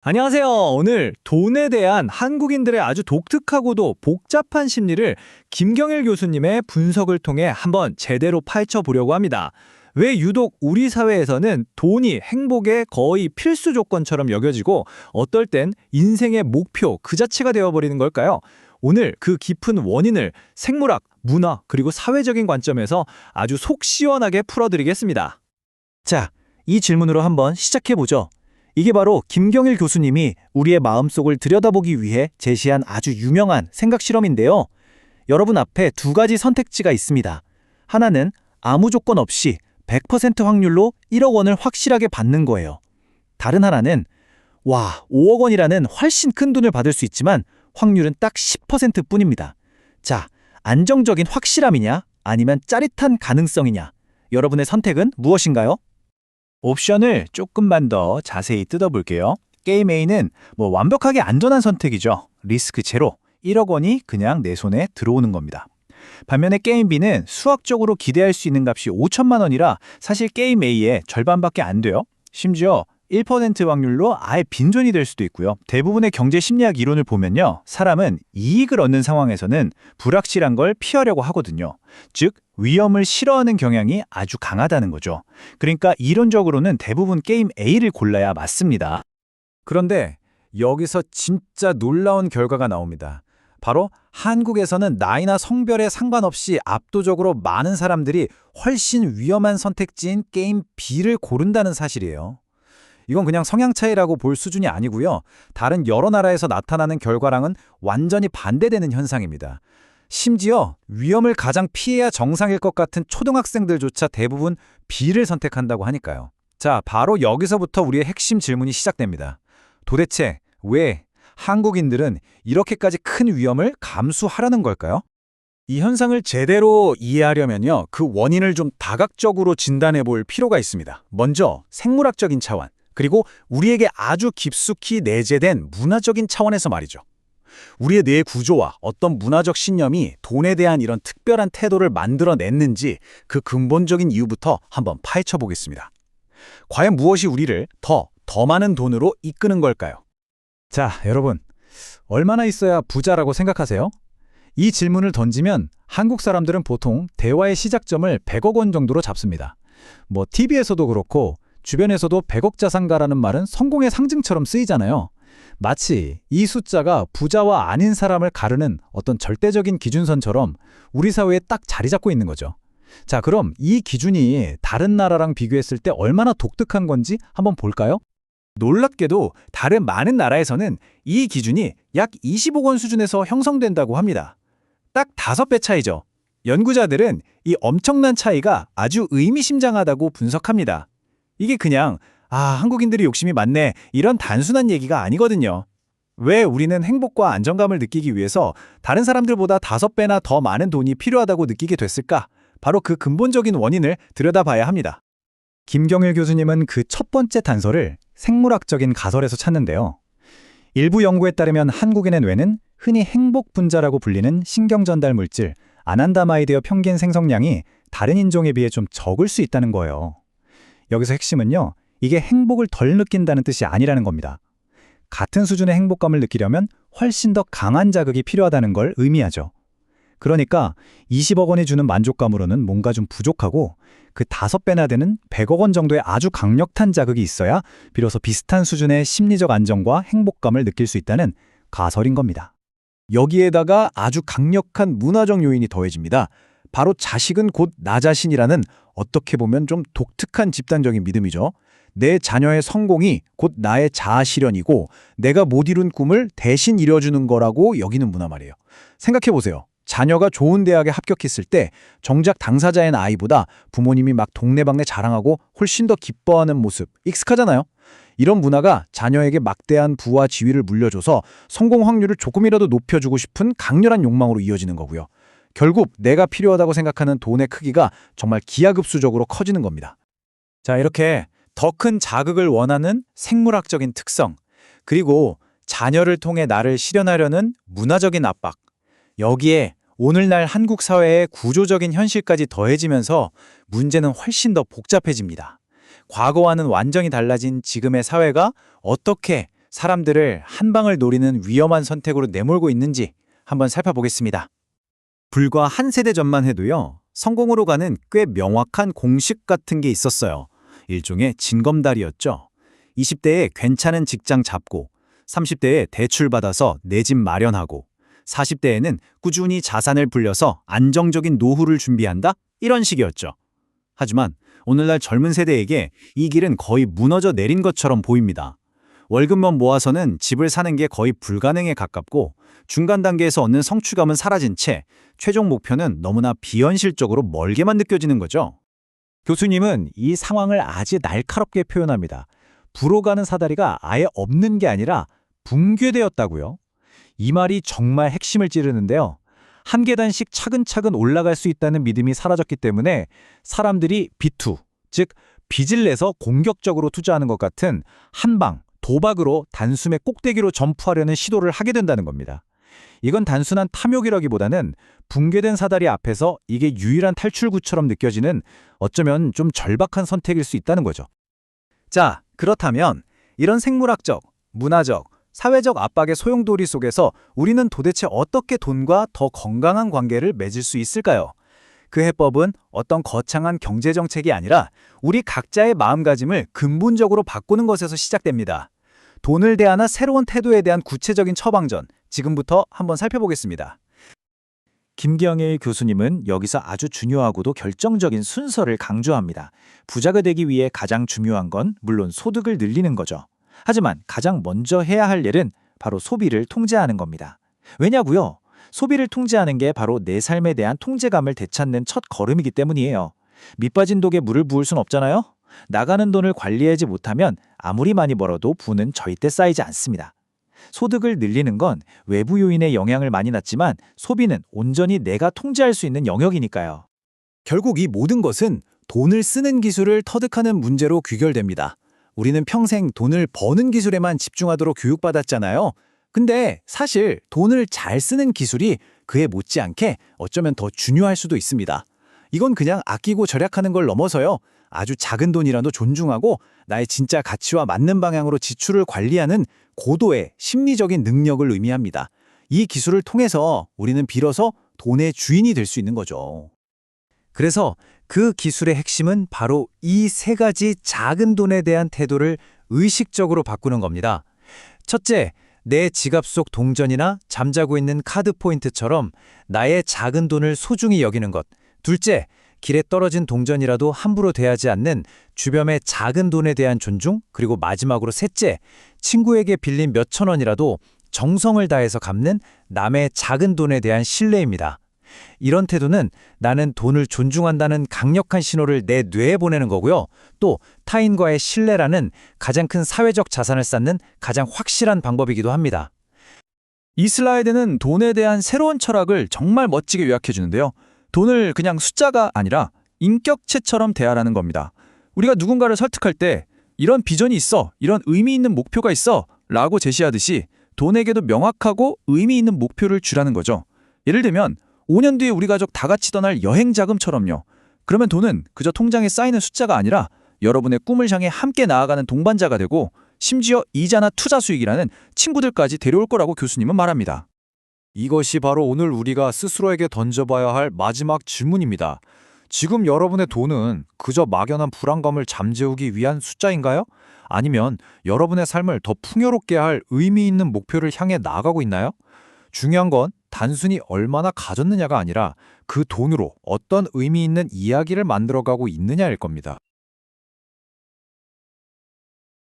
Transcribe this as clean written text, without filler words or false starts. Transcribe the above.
안녕하세요. 오늘 돈에 대한 한국인들의 아주 독특하고도 복잡한 심리를 김경일 교수님의 분석을 통해 한번 제대로 파헤쳐 보려고 합니다. 왜 유독 우리 사회에서는 돈이 행복의 거의 필수 조건처럼 여겨지고 어떨 땐 인생의 목표 그 자체가 되어버리는 걸까요? 오늘 그 깊은 원인을 생물학, 문화, 그리고 사회적인 관점에서 아주 속 시원하게 풀어드리겠습니다. 자, 이 질문으로 한번 시작해보죠. 이게 바로 김경일 교수님이 우리의 마음속을 들여다보기 위해 제시한 아주 유명한 생각 실험인데요. 여러분 앞에 두 가지 선택지가 있습니다. 하나는 아무 조건 없이 100% 확률로 1억 원을 확실하게 받는 거예요. 다른 하나는 5억 원이라는 훨씬 큰 돈을 받을 수 있지만 확률은 딱 10% 뿐입니다. 자, 안정적인 확실함이냐 아니면 짜릿한 가능성이냐? 여러분의 선택은 무엇인가요? 옵션을 조금만 더 자세히 뜯어볼게요. 게임 A는 완벽하게 안전한 선택이죠. 리스크 제로, 1억 원이 그냥 내 손에 들어오는 겁니다. 반면에 게임 B는 수학적으로 기대할 수 있는 값이 5천만 원이라 사실 게임 A의 절반밖에 안 돼요. 심지어 1% 확률로 아예 빈존이 될 수도 있고요. 대부분의 경제 심리학 이론을 보면요. 사람은 이익을 얻는 상황에서는 불확실한 걸 피하려고 하거든요. 즉, 위험을 싫어하는 경향이 아주 강하다는 거죠. 그러니까 이론적으로는 대부분 게임 A를 골라야 맞습니다. 그런데 여기서 진짜 놀라운 결과가 나옵니다. 바로 한국에서는 나이나 성별에 상관없이 압도적으로 많은 사람들이 훨씬 위험한 선택지인 게임 B를 고른다는 사실이에요. 이건 그냥 성향 차이라고 볼 수준이 아니고요. 다른 여러 나라에서 나타나는 결과랑은 완전히 반대되는 현상입니다. 심지어 위험을 가장 피해야 정상일 것 같은 초등학생들조차 대부분 B를 선택한다고 하니까요. 자, 바로 여기서부터 우리의 핵심 질문이 시작됩니다. 도대체 왜 한국인들은 이렇게까지 큰 위험을 감수하려는 걸까요? 이 현상을 제대로 이해하려면요. 그 원인을 좀 다각적으로 진단해 볼 필요가 있습니다. 먼저 생물학적인 차원, 그리고 우리에게 아주 깊숙이 내재된 문화적인 차원에서 말이죠. 우리의 뇌 구조와 어떤 문화적 신념이 돈에 대한 이런 특별한 태도를 만들어냈는지 그 근본적인 이유부터 한번 파헤쳐 보겠습니다. 과연 무엇이 우리를 더 많은 돈으로 이끄는 걸까요? 자, 여러분, 얼마나 있어야 부자라고 생각하세요? 이 질문을 던지면 한국 사람들은 보통 대화의 시작점을 100억 원 정도로 잡습니다. TV에서도 그렇고 주변에서도 100억 자산가라는 말은 성공의 상징처럼 쓰이잖아요. 마치 이 숫자가 부자와 아닌 사람을 가르는 어떤 절대적인 기준선처럼 우리 사회에 딱 자리 잡고 있는 거죠. 자, 그럼 이 기준이 다른 나라랑 비교했을 때 얼마나 독특한 건지 한번 볼까요? 놀랍게도 다른 많은 나라에서는 이 기준이 약 20억 원 수준에서 형성된다고 합니다. 딱 5배 차이죠. 연구자들은 이 엄청난 차이가 아주 의미심장하다고 분석합니다. 이게 그냥 한국인들이 욕심이 많네 이런 단순한 얘기가 아니거든요. 왜 우리는 행복과 안정감을 느끼기 위해서 다른 사람들보다 5배나 더 많은 돈이 필요하다고 느끼게 됐을까? 바로 그 근본적인 원인을 들여다봐야 합니다. 김경일 교수님은 그 첫 번째 단서를 생물학적인 가설에서 찾는데요. 일부 연구에 따르면 한국인의 뇌는 흔히 행복 분자라고 불리는 신경 전달 물질 아난다마이드의 평균 생성량이 다른 인종에 비해 좀 적을 수 있다는 거예요. 여기서 핵심은요, 이게 행복을 덜 느낀다는 뜻이 아니라는 겁니다. 같은 수준의 행복감을 느끼려면 훨씬 더 강한 자극이 필요하다는 걸 의미하죠. 그러니까 20억 원이 주는 만족감으로는 뭔가 좀 부족하고 그 5배나 되는 100억 원 정도의 아주 강력한 자극이 있어야 비로소 비슷한 수준의 심리적 안정과 행복감을 느낄 수 있다는 가설인 겁니다. 여기에다가 아주 강력한 문화적 요인이 더해집니다. 바로 자식은 곧 나 자신이라는 어떻게 보면 좀 독특한 집단적인 믿음이죠. 내 자녀의 성공이 곧 나의 자아 실현이고 내가 못 이룬 꿈을 대신 이뤄주는 거라고 여기는 문화 말이에요. 생각해보세요. 자녀가 좋은 대학에 합격했을 때 정작 당사자인 아이보다 부모님이 막 동네방네 자랑하고 훨씬 더 기뻐하는 모습 익숙하잖아요. 이런 문화가 자녀에게 막대한 부와 지위를 물려줘서 성공 확률을 조금이라도 높여주고 싶은 강렬한 욕망으로 이어지는 거고요. 결국 내가 필요하다고 생각하는 돈의 크기가 정말 기하급수적으로 커지는 겁니다. 자, 이렇게 더 큰 자극을 원하는 생물학적인 특성, 그리고 자녀를 통해 나를 실현하려는 문화적인 압박, 여기에 오늘날 한국 사회의 구조적인 현실까지 더해지면서 문제는 훨씬 더 복잡해집니다. 과거와는 완전히 달라진 지금의 사회가 어떻게 사람들을 한 방을 노리는 위험한 선택으로 내몰고 있는지 한번 살펴보겠습니다. 불과 한 세대 전만 해도요, 성공으로 가는 꽤 명확한 공식 같은 게 있었어요. 일종의 징검다리였죠. 20대에 괜찮은 직장 잡고, 30대에 대출 받아서 내 집 마련하고, 40대에는 꾸준히 자산을 불려서 안정적인 노후를 준비한다? 이런 식이었죠. 하지만 오늘날 젊은 세대에게 이 길은 거의 무너져 내린 것처럼 보입니다. 월급만 모아서는 집을 사는 게 거의 불가능에 가깝고, 중간 단계에서 얻는 성취감은 사라진 채 최종 목표는 너무나 비현실적으로 멀게만 느껴지는 거죠. 교수님은 이 상황을 아주 날카롭게 표현합니다. 불어가는 사다리가 아예 없는 게 아니라 붕괴되었다고요. 이 말이 정말 핵심을 찌르는데요. 한 계단씩 차근차근 올라갈 수 있다는 믿음이 사라졌기 때문에 사람들이 비투, 즉 빚을 내서 공격적으로 투자하는 것 같은 한방, 도박으로 단숨에 꼭대기로 점프하려는 시도를 하게 된다는 겁니다. 이건 단순한 탐욕이라기보다는 붕괴된 사다리 앞에서 이게 유일한 탈출구처럼 느껴지는 어쩌면 좀 절박한 선택일 수 있다는 거죠. 자, 그렇다면 이런 생물학적, 문화적, 사회적 압박의 소용돌이 속에서 우리는 도대체 어떻게 돈과 더 건강한 관계를 맺을 수 있을까요? 그 해법은 어떤 거창한 경제정책이 아니라 우리 각자의 마음가짐을 근본적으로 바꾸는 것에서 시작됩니다. 돈을 대하는 새로운 태도에 대한 구체적인 처방전, 지금부터 한번 살펴보겠습니다. 김경일 교수님은 여기서 아주 중요하고도 결정적인 순서를 강조합니다. 부자가 되기 위해 가장 중요한 건 물론 소득을 늘리는 거죠. 하지만 가장 먼저 해야 할 일은 바로 소비를 통제하는 겁니다. 왜냐고요? 소비를 통제하는 게 바로 내 삶에 대한 통제감을 되찾는 첫 걸음이기 때문이에요. 밑빠진 독에 물을 부을 순 없잖아요? 나가는 돈을 관리하지 못하면 아무리 많이 벌어도 부는 절대 쌓이지 않습니다. 소득을 늘리는 건 외부 요인의 영향을 많이 받지만 소비는 온전히 내가 통제할 수 있는 영역이니까요. 결국 이 모든 것은 돈을 쓰는 기술을 터득하는 문제로 귀결됩니다. 우리는 평생 돈을 버는 기술에만 집중하도록 교육받았잖아요. 근데 사실 돈을 잘 쓰는 기술이 그에 못지않게 어쩌면 더 중요할 수도 있습니다. 이건 그냥 아끼고 절약하는 걸 넘어서요. 아주 작은 돈이라도 존중하고 나의 진짜 가치와 맞는 방향으로 지출을 관리하는 고도의 심리적인 능력을 의미합니다. 이 기술을 통해서 우리는 비로소 돈의 주인이 될 수 있는 거죠. 그래서 그 기술의 핵심은 바로 이 세 가지 작은 돈에 대한 태도를 의식적으로 바꾸는 겁니다. 첫째, 내 지갑 속 동전이나 잠자고 있는 카드 포인트처럼 나의 작은 돈을 소중히 여기는 것. 둘째, 길에 떨어진 동전이라도 함부로 대하지 않는 주변의 작은 돈에 대한 존중. 그리고 마지막으로 셋째, 친구에게 빌린 몇천 원이라도 정성을 다해서 갚는 남의 작은 돈에 대한 신뢰입니다. 이런 태도는 나는 돈을 존중한다는 강력한 신호를 내 뇌에 보내는 거고요. 또 타인과의 신뢰라는 가장 큰 사회적 자산을 쌓는 가장 확실한 방법이기도 합니다. 이 슬라이드는 돈에 대한 새로운 철학을 정말 멋지게 요약해 주는데요. 돈을 그냥 숫자가 아니라 인격체처럼 대하라는 겁니다. 우리가 누군가를 설득할 때 이런 비전이 있어, 이런 의미 있는 목표가 있어 라고 제시하듯이 돈에게도 명확하고 의미 있는 목표를 주라는 거죠. 예를 들면 5년 뒤에 우리 가족 다 같이 떠날 여행 자금처럼요. 그러면 돈은 그저 통장에 쌓이는 숫자가 아니라 여러분의 꿈을 향해 함께 나아가는 동반자가 되고 심지어 이자나 투자 수익이라는 친구들까지 데려올 거라고 교수님은 말합니다. 이것이 바로 오늘 우리가 스스로에게 던져봐야 할 마지막 질문입니다. 지금 여러분의 돈은 그저 막연한 불안감을 잠재우기 위한 숫자인가요? 아니면 여러분의 삶을 더 풍요롭게 할 의미 있는 목표를 향해 나아가고 있나요? 중요한 건 단순히 얼마나 가졌느냐가 아니라 그 돈으로 어떤 의미 있는 이야기를 만들어가고 있느냐일 겁니다.